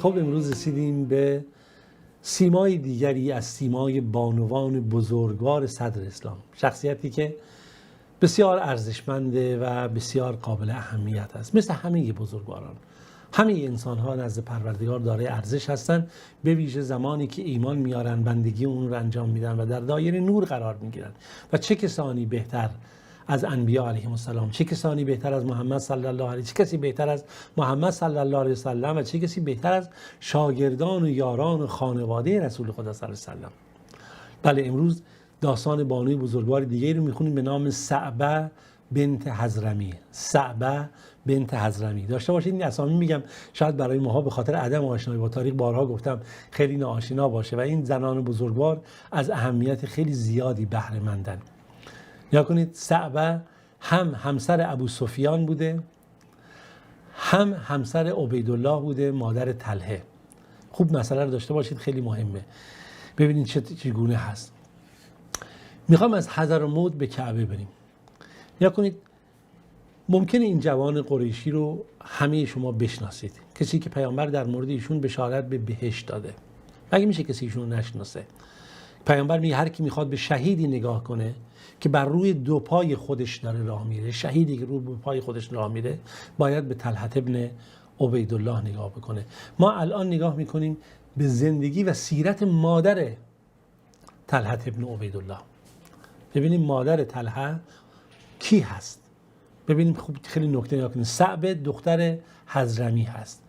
خب امروز رسیدیم به سیمای دیگری از سیمای بانوان بزرگوار صدر اسلام، شخصیتی که بسیار ارزشمنده و بسیار قابل اهمیت است. مثل همه بزرگواران، همه انسان ها نزد پروردگار دارای ارزش هستند، به ویژه زمانی که ایمان میارن، بندگی اون رو انجام میدن و در دایره نور قرار میگیرن. و چه کسانی بهتر از انبیا علیهم السلام، چه کسانی بهتر از محمد صلی الله علیه، چه کسی بهتر از محمد صلی الله علیه وسلم و چه کسی بهتر از شاگردان و یاران و خانواده رسول خدا صلی الله علیه وسلم. بله، امروز داستان بانوی بزرگوار دیگری رو میخونیم به نام صعبه بنت حضرمی. صعبه بنت حضرمی. داشته باشید این اسامی میگم شاید برای ماها به خاطر عدم آشنایی با تاریخ، بارها گفتم، خیلی ناآشنا باشه و این زنان بزرگوار از اهمیت خیلی زیادی بهره مندن. یا کنید صعبه هم همسر ابو سفیان بوده، هم همسر عبیدالله بوده، مادر طلحه. خوب مسئله رو داشته باشید، خیلی مهمه. ببینید چگونه هست. میخوام از حضرموت به کعبه بریم. یا کنید ممکنه این جوان قریشی رو همه شما بشناسید، کسی که پیامبر در مورد ایشون بشارت به بهشت داده. مگه میشه کسی ایشون رو نشناسه؟ پیامبر میگه هر کی میخواد به شهیدی نگاه کنه که بر روی دو پای خودش داره راه میره، شهیدی که روی دو پای خودش راه میره، باید به طلحه ابن عبیدالله نگاه بکنه. ما الان نگاه میکنیم به زندگی و سیرت مادر طلحه ابن عبیدالله. ببینیم مادر طلحه کی هست. ببینیم خوب، خیلی نکته نگاه کنیم. صعبه دختر حضرمی هست.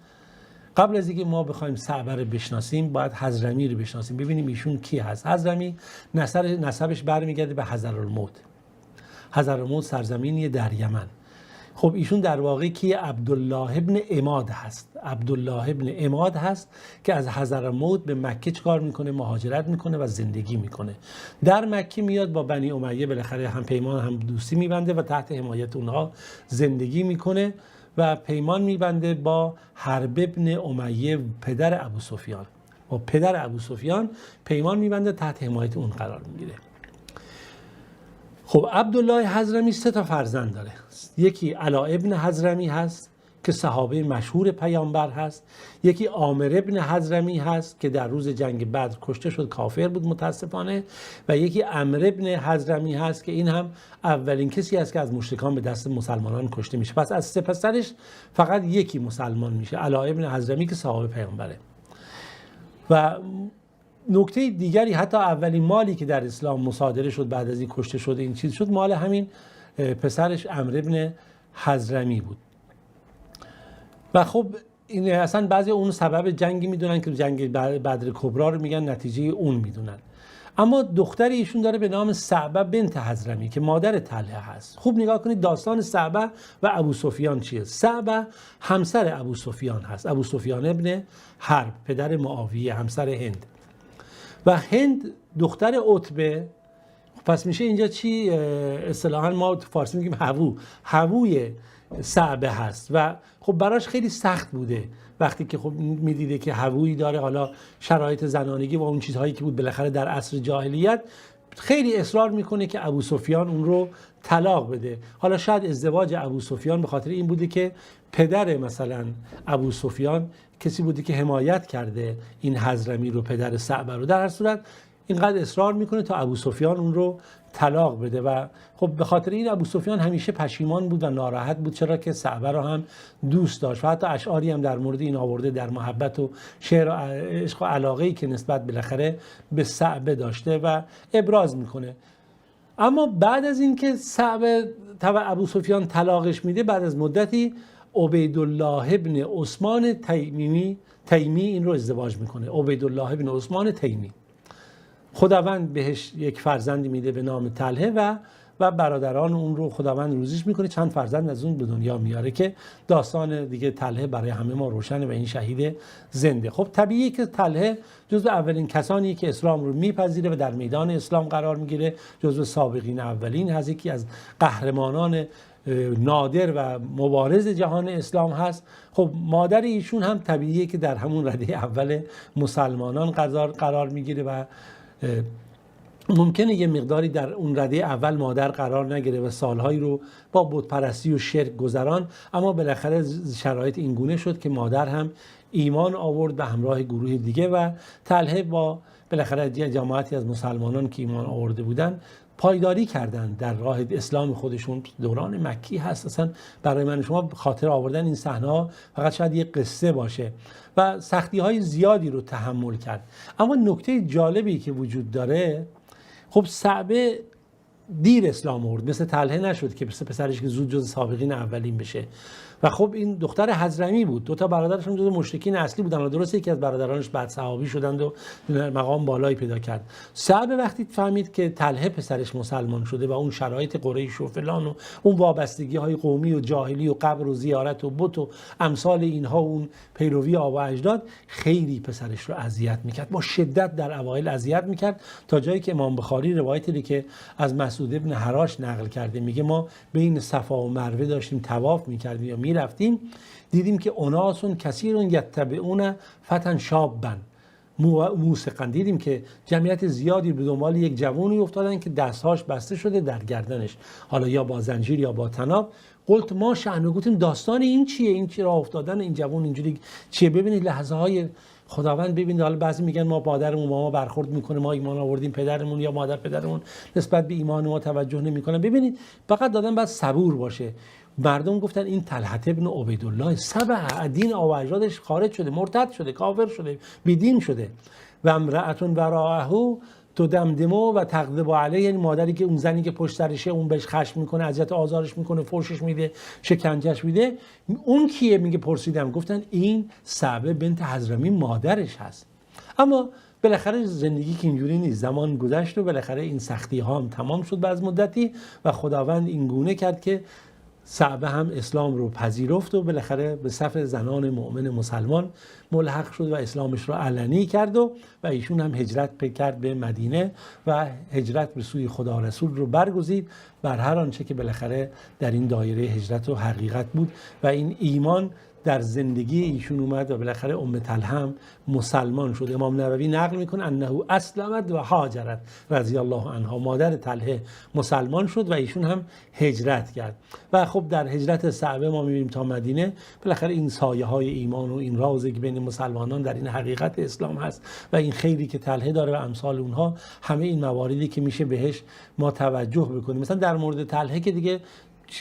قبل از اینکه ما بخوایم صعبه رو بشناسیم، باید حضرمی رو بشناسیم، ببینیم ایشون کی هست. حضرمی نسبش برمیگرده به حضرالموت. حضرالموت سرزمینی در یمن. خب ایشون در واقع کی؟ عبدالله ابن عماد هست. عبدالله ابن عماد هست که از حضرموت به مکه چکار میکنه؟ مهاجرت میکنه و زندگی میکنه. در مکه میاد با بنی امیه، بالاخره هم پیمان هم دوستی میبنده و تحت حمایت اونها زندگی میکنه و پیمان میبنده با حرب ابن امیه، پدر ابو سفیان. با پدر ابو سفیان پیمان میبنده، تحت حمایت اون قرار میگیره. خب عبدالله حضرمی 3 تا فرزند داره. یکی علا ابن حضرمی هست که صحابه مشهور پیامبر هست. یکی عامر ابن حضرمی هست که در روز جنگ بدر کشته شد، کافر بود متاسفانه. و یکی عمرو ابن حضرمی هست که این هم اولین کسی است که از مشرکان به دست مسلمانان کشته میشه. پس از 3 پسرش فقط یکی مسلمان میشه، علا ابن حضرمی که صحابه پیامبره. و نکته دیگری، حتی اولین مالی که در اسلام مصادره شد بعد از این کشته شده این چیز شد، مال همین پسرش عمرو ابن حضرمی بود. و خب این اصلا بعضی اون سبب جنگی میدونن که جنگ بدر کبرا رو میگن نتیجه اون میدونن. اما دختری ایشون داره به نام صعبه بنت حضرمی که مادر طلحه هست. خوب نگاه کنید داستان صعبه و ابو سفیان چیه. صعبه همسر ابو سفیان هست، ابو سفیان ابن حرب، پدر معاویه، همسر هند. و هند دختر عتبه. پس میشه اینجا چی؟ اصطلاحاً ما تو فارسی میگیم هووی صعبه هست. و خب براش خیلی سخت بوده وقتی که خب میدیده که هوویی داره، حالا شرایط زنانگی و اون چیزهایی که بود بالاخره در عصر جاهلیت، خیلی اصرار میکنه که ابو سفیان اون رو طلاق بده. حالا شاید ازدواج ابو سفیان به خاطر این بوده که پدر مثلا ابو سفیان کسی بوده که حمایت کرده این حضرمی رو، پدر صعبه رو. در هر صورت اینقدر اصرار میکنه تا ابو سفیان اون رو طلاق بده. و خب به خاطر این ابو سفیان همیشه پشیمان بود و ناراحت بود، چرا که صعبه رو هم دوست داشت و حتی اشعاری هم در مورد این آورده، در محبت و شعر و عشق و علاقه‌ای که نسبت بالاخره به صعبه داشته و ابراز میکنه. اما بعد از اینکه صعبه ابو سفیان طلاقش میده، بعد از مدتی عبیدالله ابن عثمان تیمی این رو ازدواج میکنه. عبیدالله ابن عثمان تیمی. خداوند بهش یک فرزندی میده به نام طلحه و برادران اون رو خداوند روزیش میکنه. چند فرزند از اون به دنیا میاره که داستان دیگه طلحه برای همه ما روشنه و این شهید زنده. خب طبیعیه که طلحه جزو اولین کسانی که اسلام رو میپذیره و در میدان اسلام قرار میگیره، جزو سابقین اولین هست، یکی از قهرمانان نادر و مبارز جهان اسلام هست. خب مادر ایشون هم طبیعیه که در همون رده اول مسلمانان قرار میگیره و ممکنه یه مقداری در اون رده اول مادر قرار نگیره و سالهایی رو با بتپرستی و شرک گذران، اما بالاخره شرایط اینگونه شد که مادر هم ایمان آورد به همراه گروه دیگه و طلحه با بالاخره جماعتی از مسلمانان که ایمان آورده بودن پایداری کردن در راه اسلام خودشون. دوران مکی هست، اصلا برای من شما خاطر آوردن این صحنه ها فقط شاید یک قصه باشه و سختی های زیادی رو تحمل کرد. اما نکته جالبی که وجود داره، خب صعبه دیر اسلام آورد، مثل طلحه نشد که پسرش که زود جز سابقین اولین بشه و خب این دختر حضرمی بود. دو تا برادرش هم جز مشرکین اصلی بودن و درسته یکی از برادرانش بعد صحابی شدند و مقام بالایی پیدا کرد. صعبه وقتی فهمید که طلحه پسرش مسلمان شده و اون شرایط قریش و فلان و اون وابستگی های قومی و جاهلی و قبر و زیارت و بت و امثال اینها، اون پیروی آبا اجداد، خیلی پسرش رو اذیت میکرد، با شدت در اوایل اذیت میکرد، تا جایی که امام بخاری روایتی که از مسعود ابن حراش نقل کرده میگه ما بین صفا و مروه داشتیم طواف میکردیم یا میرفتیم، دیدیم که اناسون کثیرون یتبعون فتن شابا موسقا، دیدیم که جمعیت زیادی به دنبال یک جوانی افتادن که دستهاش بسته شده در گردنش، حالا یا با زنجیر یا با طناب. قلت ما شأنه، گفتیم داستان این چیه؟ این چرا افتادن این جوان اینجوری چیه؟ ببینید لحظه های خداوند. ببینید حالا بعضی میگن ما مادرمون ما برخورد میکنه، ما ایمان آوردیم، پدرمون یا مادر پدرمون نسبت به ایمان ما توجه نمیکنن. ببینید فقط دادن باید صبور باشه. مردم گفتن این طلحه ابن عبیدالله سبع دین آبا اجدادش خارج شده، مرتد شده، کافر شده، بیدین شده. و امرأتون وراءه تدمدمو و تغضب علیه، یعنی مادری که اون زنی که پشت سرشه اون بهش خشم میکنه، اذیت آزارش میکنه، فحشش میده، شکنجهش میده. اون کیه؟ میگه پرسیدم، گفتن این صعبه بنت حضرمی مادرش هست. اما بالاخره زندگی که اینجوری نیست، زمان گذشت و بالاخره این سختی ها هم تمام شد بعد از مدتی و خداوند این گونه کرد که صعبه هم اسلام رو پذیرفت و بالاخره به صف زنان مؤمن مسلمان ملحق شد و اسلامش رو علنی کرد و ایشون هم هجرت کرد به مدینه و هجرت به سوی خدا رسول رو برگزید بر هر آنچه که بالاخره در این دایره هجرت و حقیقت بود و این ایمان در زندگی ایشون اومد و بالاخره ام طلحه هم مسلمان شد. امام نووی نقل میکنه انه اسلمت و هاجرت رضی الله عنها، مادر طلحه مسلمان شد و ایشون هم هجرت کرد و خب در هجرت صعبه ما میبینیم تا مدینه بالاخره این سایه های ایمان و این رازی که بین مسلمانان در این حقیقت اسلام هست و این خیری که طلحه داره و امثال اونها، همه این مواردی که میشه بهش ما توجه بکنیم. مثلا در مورد طلحه که دیگه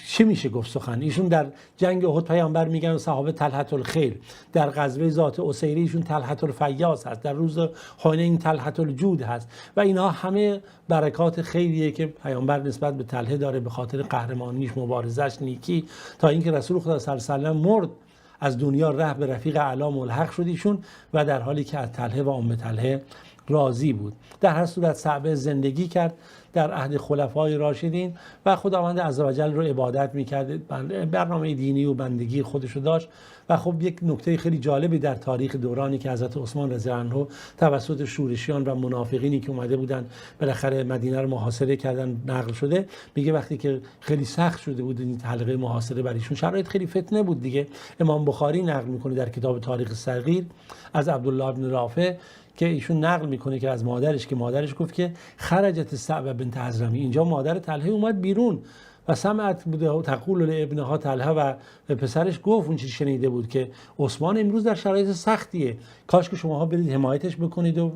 چه میشه گفت سخن، ایشون در جنگ احد پیامبر میگن صحابه طلحة الخیر، در غزوه ذات اسیره ایشون طلحة الفیاض هست، در روز حنین طلحة الجود هست و اینها همه برکات خیریه که پیامبر نسبت به طلحه داره به خاطر قهرمانیش، مبارزش، نیکی، تا اینکه رسول خدا صلی الله علیه و آله مرد از دنیا ره به رفیق اعلی ملحق شد ایشون و در حالی که از طلحه و ام طلحه راضی بود. در هر صورت صعبه زندگی کرد در عهد خلفای راشدین و خداوند عزوجل رو عبادت میکرد، برنامه دینی و بندگی خودشو داشت و خب یک نکته خیلی جالبی در تاریخ دورانی که حضرت عثمان رضی الله عنه توسط شورشیان و منافقینی که اومده بودن بالاخره مدینه رو محاصره کردن نقل شده، میگه وقتی که خیلی سخت شده بود این حلقه محاصره بر ایشون، شرایط خیلی فتنه بود دیگه. امام بخاری نقل میکنه در کتاب تاریخ صغیر از عبدالله بن رافع که ایشون نقل میکنه که از مادرش، که مادرش گفت که خرجت صعبه بنت حضرمی، اینجا مادر طلحه اومد بیرون و سمعت بوده تقول لابنها طلحه و پسرش گفت اون چیزی شنیده بود که عثمان امروز در شرایط سختیه، کاش که شماها برید حمایتش بکنید و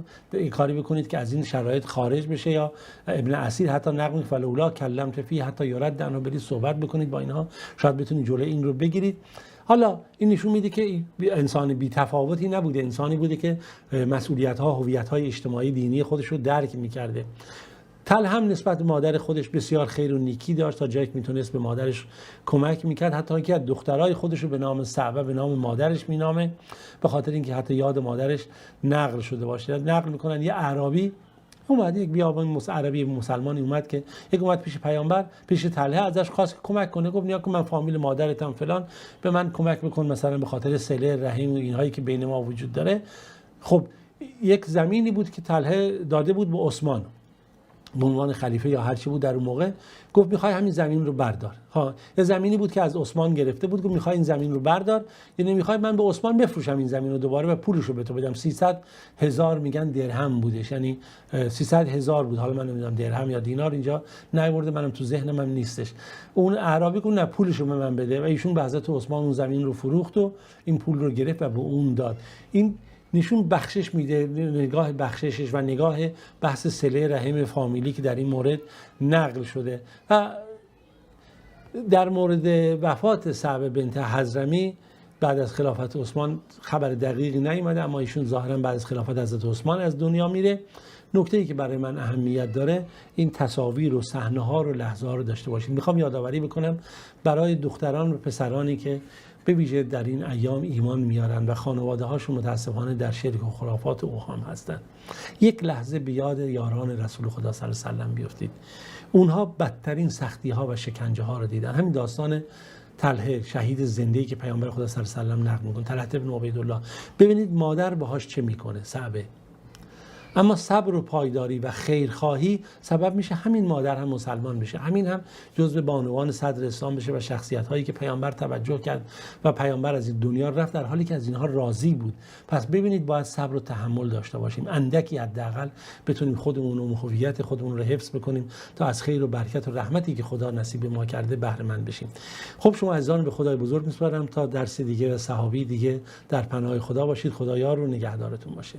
کاری بکنید که از این شرایط خارج بشه. یا ابن اسیر حتی نقل فلولا کلمت فی حتی یرد انو، برید صحبت بکنید با اینها شاید بتونید جلوی این رو بگیرید. حالا این نشون میده که انسان بی تفاوتی نبوده، انسانی بوده که مسئولیت‌ها، هویت‌های اجتماعی دینی خودش رو درک می‌کرده. طلحه هم نسبت به مادر خودش بسیار خیر و نیکی داشت، تا جایی که میتونست به مادرش کمک میکرد، حتی اینکه از دخترای خودش رو به نام صعبه به نام مادرش مینامه، به خاطر اینکه حتی یاد مادرش نقل شده باشه. نقل میکنن یه اعرابی اومد، یک بیابان عربی مسلمانی اومد که یک اومد پیش پیامبر، پیش طلحه، ازش خواست کمک کنه، گفت نیا که من فامیل مادرتم فلان، به من کمک بکن مثلا به خاطر صله رحم و اینهایی که بین ما وجود داره. خب یک زمینی بود که طلحه داده بود به عثمان به عنوان خلیفه یا هر چی بود در اون موقع، گفت میخوای همین زمین رو بردار. یه زمینی بود که از عثمان گرفته بود، گفت میخوای این زمین رو بردار، یعنی میخوای من به عثمان بفروشم این زمین رو دوباره و پولش رو به تو بدم. 300,000 میگن درهم بودش، یعنی 300,000 بود، حالا من نمیدونم درهم یا دینار اینجا نیورده، منم تو ذهنم هم نیستش. اون اعرابی گفت نه پولش رو به من بده و ایشون به حضرت عثمان اون زمین رو فروخت و این پول رو گرفت و به اون داد. این نشون بخشش میده، نگاه بخششش و نگاه بحث صله رحم فامیلی که در این مورد نقل شده. و در مورد وفات صعب بنت حضرمی بعد از خلافت عثمان خبر دقیقی نیامده، اما ایشون ظاهرا بعد از خلافت حضرت عثمان از دنیا میره. نکته‌ای که برای من اهمیت داره این تصاویر و صحنه‌ها رو لحظه‌ها رو داشته باشید. میخوام یادآوری بکنم برای دختران و پسرانی که به ویژه در این ایام ایمان میارن و خانواده هاشون متاسفانه در شرک و خرافات و اوهام هستن، یک لحظه به یاد یاران رسول خدا صلی الله علیه و آله بیفتید. اونها بدترین سختی ها و شکنجه ها رو دیدن. همین داستان طلحه شهید زنده‌ای که پیامبر خدا صلی الله علیه و آله نقل می‌کنه، طلحه ابن عبیدالله، ببینید مادر باهاش چه میکنه، صعبه. اما صبر و پایداری و خیرخواهی سبب میشه همین مادر هم مسلمان بشه، همین هم جزو بانوان صدر اسلام بشه و شخصیت هایی که پیامبر توجه کرد و پیامبر از این دنیا رفت در حالی که از اینها راضی بود. پس ببینید باید صبر و تحمل داشته باشیم، اندکی حداقل بتونیم خودمون و هویت خودمون رو حفظ بکنیم تا از خیر و برکت و رحمتی که خدا نصیب ما کرده بهره مند بشیم. خب شما عزیزان به خدای بزرگ میسپارم تا درس دیگه و صحابی دیگه در پناه خدا باشید. خدا یار و نگهدارتون باشه.